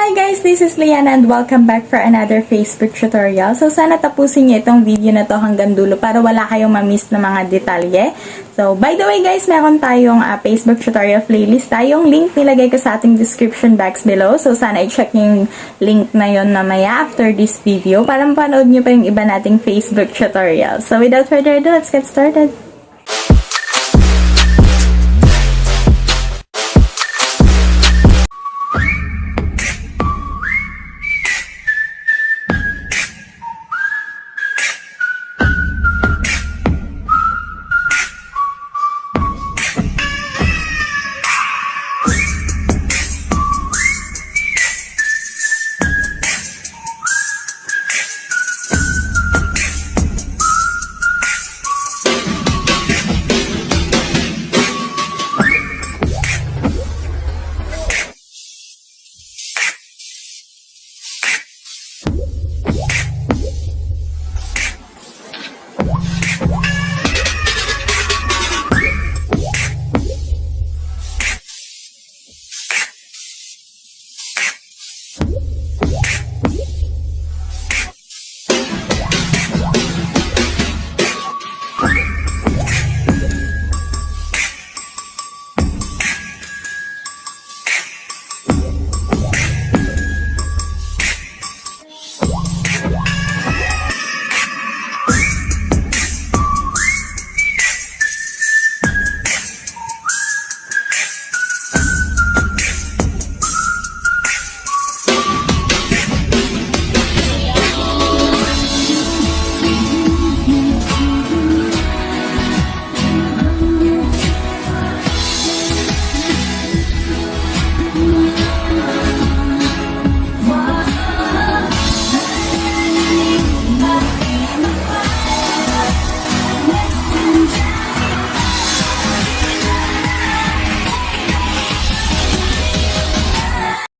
Hi guys, this is Liana and welcome back for another Facebook tutorial. So sana tapusin niyo itong video na to hanggang dulo para wala kayong ma-miss na mga detalye. So by the way guys, meron tayong Facebook tutorial playlist. Tayong link nilagay ko sa ating description box below. So sana i-check niyo yung link na yon mamaya after this video para mapanood niyo pa yung iba nating Facebook tutorial. So without further ado, let's get started.